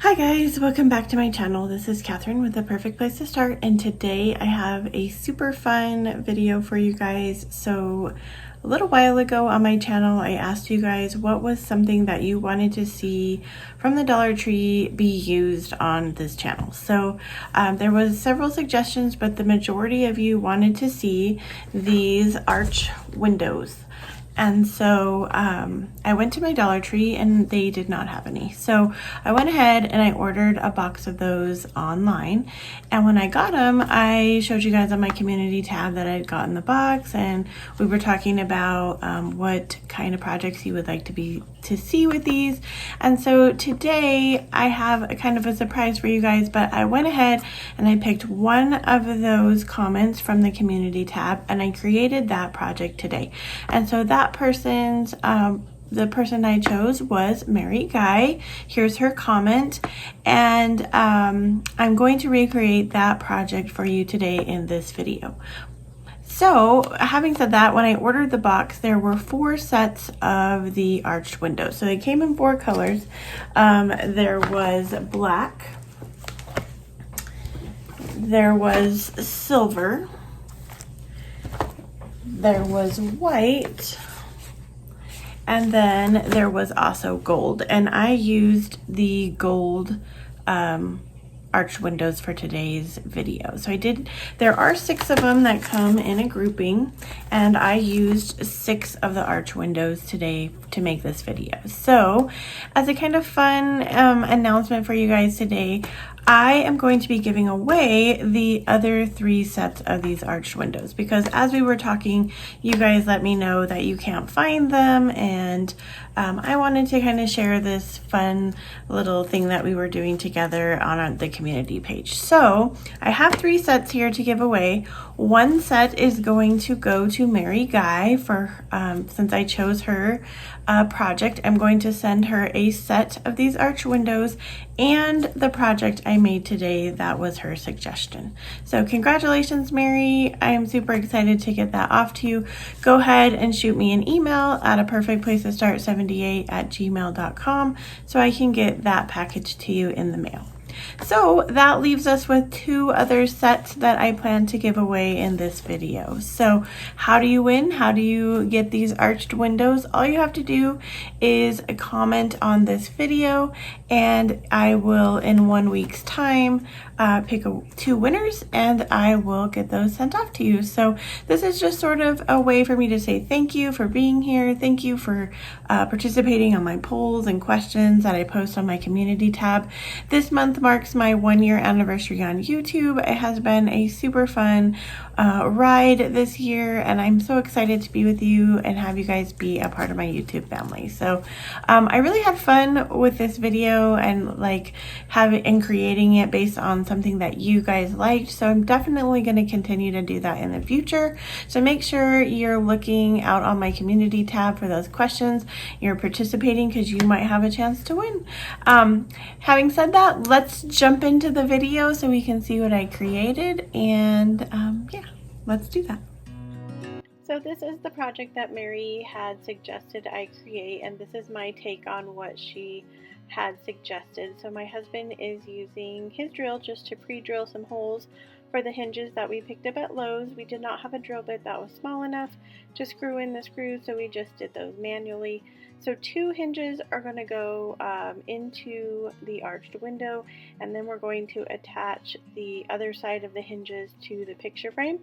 Hi guys, welcome back to my channel. This is Catherine with The Perfect Place to Start, and today I have a super fun video for you guys. So a little while ago on my channel, I asked you guys what was something that you wanted to see from the Dollar Tree be used on this channel. So there was several suggestions, but the majority of you wanted to see these arch windows. And so I went to my Dollar Tree and they did not have any. So I went ahead and I ordered a box of those online. And when I got them, I showed you guys on my community tab that I'd gotten the box, and we were talking about what kind of projects you would like to see with these. And so today I have a kind of a surprise for you guys, but I went ahead and I picked one of those comments from the community tab and I created that project today. And so that person's the person I chose was Mary Guy. Here's her comment, and I'm going to recreate that project for you today in this video. So having said that, when I ordered the box, there were 4 sets of the arched windows. So they came in 4 colors. There was black, there was silver, there was white, and then there was also gold. And I used the gold arched windows for today's video. So there are 6 of them that come in a grouping, and I used 6 of the arch windows today to make this video. So as a kind of fun announcement for you guys today, I am going to be giving away the other 3 sets of these arched windows, because as we were talking, you guys let me know that you can't find them, and I wanted to kind of share this fun little thing that we were doing together on the community page. So I have 3 sets here to give away. One set is going to go to Mary Guy for since I chose her project. I'm going to send her a set of these arch windows and the project I made today that was her suggestion. So congratulations, Mary. I am super excited to get that off to you. Go ahead and shoot me an email at aperfectplacetostart78@gmail.com so I can get that package to you in the mail. So that leaves us with 2 other sets that I plan to give away in this video. So how do you win? How do you get these arched windows? All you have to do is comment on this video, and I will in 1 week's time pick 2 winners, and I will get those sent off to you. So this is just sort of a way for me to say thank you for being here. Thank you for participating on my polls and questions that I post on my community tab. This month marks my 1-year anniversary on YouTube. It has been a super fun ride this year, and I'm so excited to be with you and have you guys be a part of my YouTube family. So I really had fun with this video and creating it based on something that you guys liked. So I'm definitely going to continue to do that in the future. So make sure you're looking out on my community tab for those questions. You're participating because you might have a chance to win. Having said that, let's jump into the video so we can see what I created, and yeah, let's do that. So this is the project that Mary had suggested I create, and this is my take on what she had suggested. So my husband is using his drill just to pre-drill some holes for the hinges that we picked up at Lowe's. We did not have a drill bit that was small enough to screw in the screws, so we just did those manually. So 2 hinges are going to go into the arched window, and then we're going to attach the other side of the hinges to the picture frame.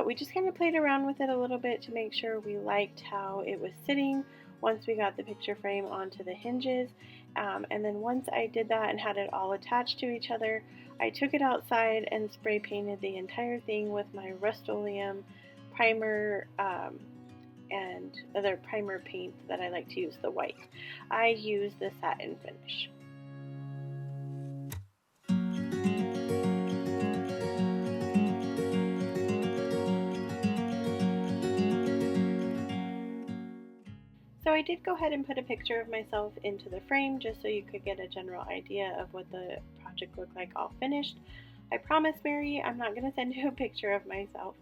We just kind of played around with it a little bit to make sure we liked how it was sitting once we got the picture frame onto the hinges. And then once I did that and had it all attached to each other, I took it outside and spray painted the entire thing with my Rust-Oleum primer and other primer paint that I like to use, the white. I use the satin finish. So I did go ahead and put a picture of myself into the frame just so you could get a general idea of what the project looked like all finished. I promise, Mary, I'm not going to send you a picture of myself.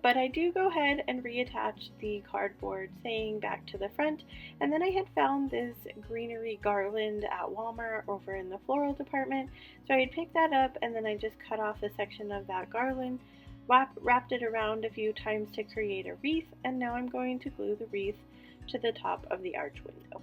But I do go ahead and reattach the cardboard saying back to the front, and then I had found this Greenery Garland at Walmart over in the floral department, so I had picked that up, and then I just cut off a section of that garland, wrapped it around a few times to create a wreath, and now I'm going to glue the wreath to the top of the arch window.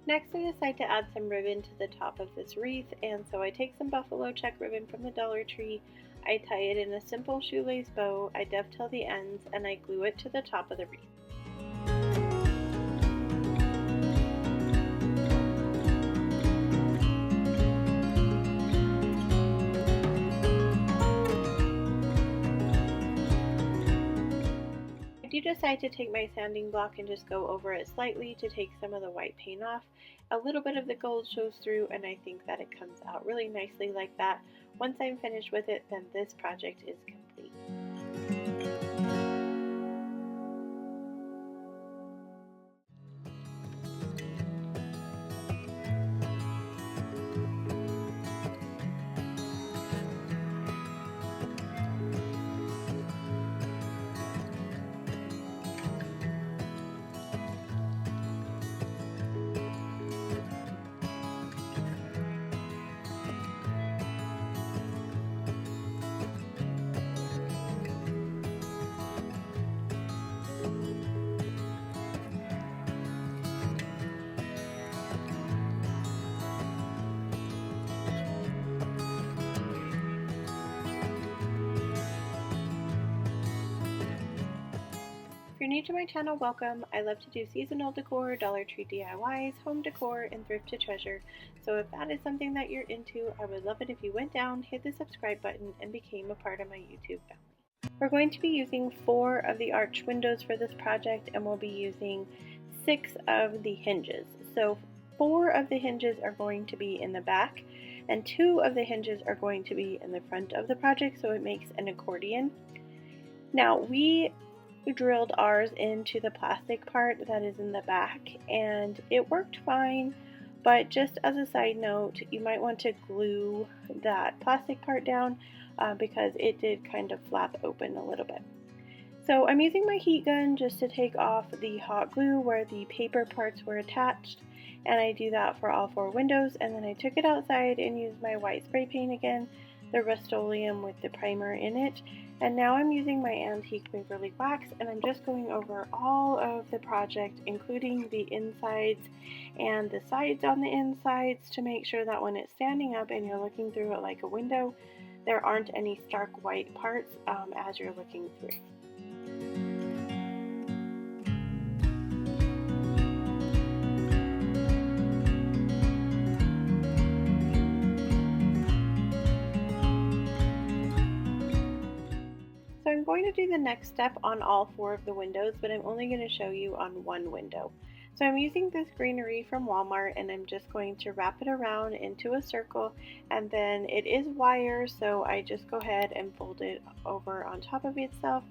Next, I decide to add some ribbon to the top of this wreath, and so I take some buffalo check ribbon from the Dollar Tree, I tie it in a simple shoelace bow, I dovetail the ends, and I glue it to the top of the wreath. I do decide to take my sanding block and just go over it slightly to take some of the white paint off. A little bit of the gold shows through, and I think that it comes out really nicely like that. Once I'm finished with it, then this project is complete. If you're new to my channel, welcome. I love to do seasonal decor, Dollar Tree DIYs, home decor, and thrift to treasure. So if that is something that you're into, I would love it if you went down, hit the subscribe button, and became a part of my YouTube family. We're going to be using 4 of the arch windows for this project, and we'll be using 6 of the hinges. So 4 of the hinges are going to be in the back, and 2 of the hinges are going to be in the front of the project, so it makes an accordion. Now, we drilled ours into the plastic part that is in the back, and it worked fine, but just as a side note, you might want to glue that plastic part down because it did kind of flap open a little bit. So I'm using my heat gun just to take off the hot glue where the paper parts were attached, and I do that for all 4 windows, and then I took it outside and used my white spray paint again, the Rust-Oleum with the primer in it. And now I'm using my antique Waverly Wax, and I'm just going over all of the project, including the insides and the sides on the insides, to make sure that when it's standing up and you're looking through it like a window, there aren't any stark white parts as you're looking through. So I'm going to do the next step on all 4 of the windows, but I'm only going to show you on one window. So I'm using this greenery from Walmart, and I'm just going to wrap it around into a circle, and then it is wire, so I just go ahead and fold it over on top of itself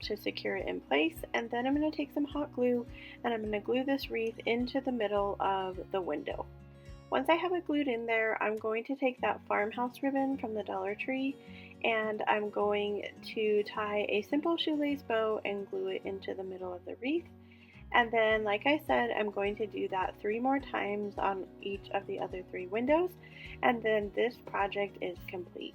to secure it in place. And then I'm going to take some hot glue, and I'm going to glue this wreath into the middle of the window. Once I have it glued in there, I'm going to take that Farmhouse ribbon from the Dollar Tree, and I'm going to tie a simple shoelace bow and glue it into the middle of the wreath. And then, like I said, I'm going to do that 3 more times on each of the other 3 windows, and then this project is complete.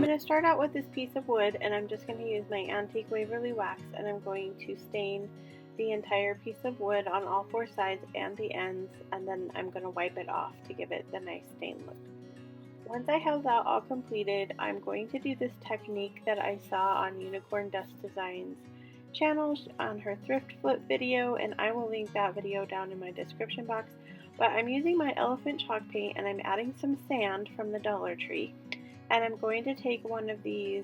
going to start out with this piece of wood, and I'm just going to use my antique Waverly Wax, and I'm going to stain the entire piece of wood on all four sides and the ends, and then I'm going to wipe it off to give it the nice stain look. Once I have that all completed, I'm going to do this technique that I saw on Unicorn Dust Designs channel on her thrift flip video, and I will link that video down in my description box. But I'm using my elephant chalk paint, and I'm adding some sand from the Dollar Tree, and I'm going to take one of these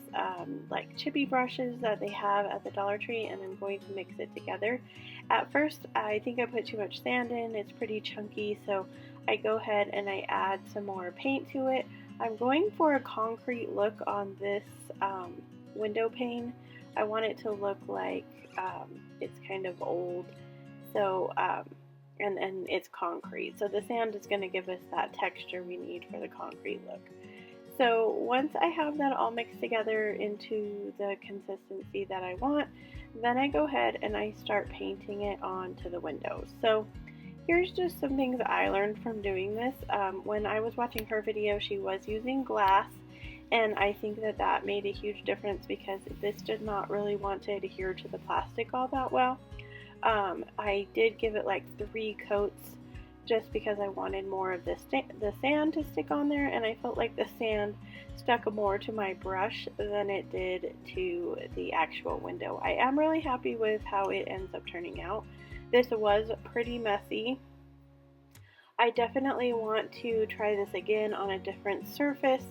like chippy brushes that they have at the Dollar Tree, and I'm going to mix it together. At first I think I put too much sand in, it's pretty chunky, so I go ahead and I add some more paint to it. I'm going for a concrete look on this window pane. I want it to look like it's kind of old, so and it's concrete, so the sand is going to give us that texture we need for the concrete look. So once I have that all mixed together into the consistency that I want, then I go ahead and I start painting it onto the windows. So here's just some things I learned from doing this. When I was watching her video, she was using glass, and I think that that made a huge difference because this did not really want to adhere to the plastic all that well. I did give it like 3 coats just because I wanted more of the sand to stick on there, and I felt like the sand stuck more to my brush than it did to the actual window. I am really happy with how it ends up turning out. This was pretty messy. I definitely want to try this again on a different surface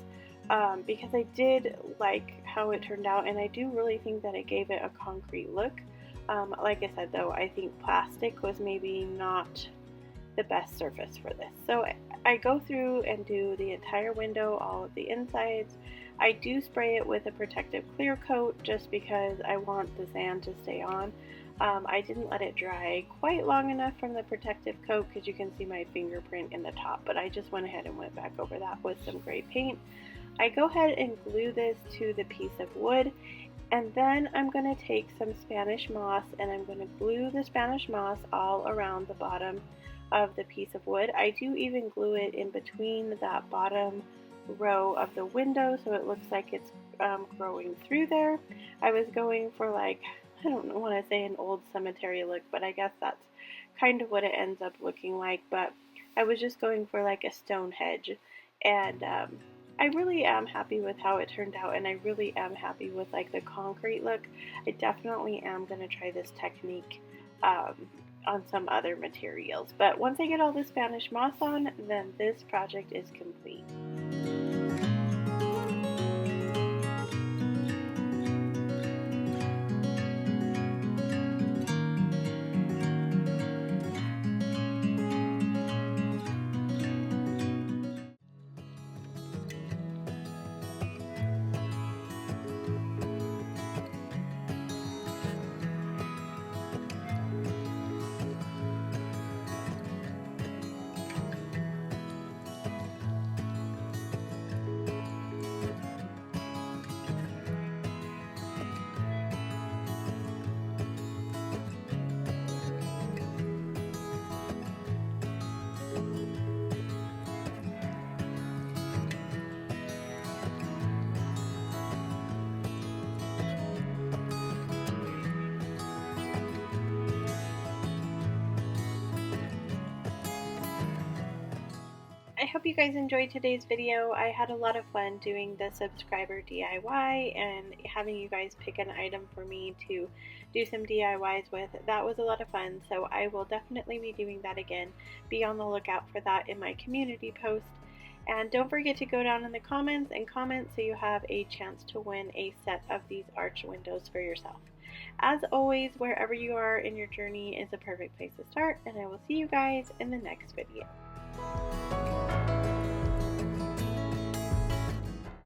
because I did like how it turned out, and I do really think that it gave it a concrete look. Like I said though, I think plastic was maybe not the best surface for this. So I go through and do the entire window, all of the insides. I do spray it with a protective clear coat just because I want the sand to stay on. I didn't let it dry quite long enough from the protective coat because you can see my fingerprint in the top, but I just went ahead and went back over that with some gray paint. I go ahead and glue this to the piece of wood, and then I'm going to take some Spanish moss and I'm going to glue the Spanish moss all around the bottom of the piece of wood. I do even glue it in between that bottom row of the window so it looks like it's growing through there. I was going for, like, I don't want to say an old cemetery look, but I guess that's kind of what it ends up looking like. But I was just going for like a stone hedge, and I really am happy with how it turned out, and I really am happy with like the concrete look. I definitely am going to try this technique on some other materials, but once I get all the Spanish moss on, then this project is complete. I hope you guys enjoyed today's video. I had a lot of fun doing the subscriber DIY and having you guys pick an item for me to do some DIYs with. That was a lot of fun, so I will definitely be doing that again. Be on the lookout for that in my community post. And don't forget to go down in the comments and comment so you have a chance to win a set of these arch windows for yourself. As always, wherever you are in your journey is a perfect place to start, and I will see you guys in the next video.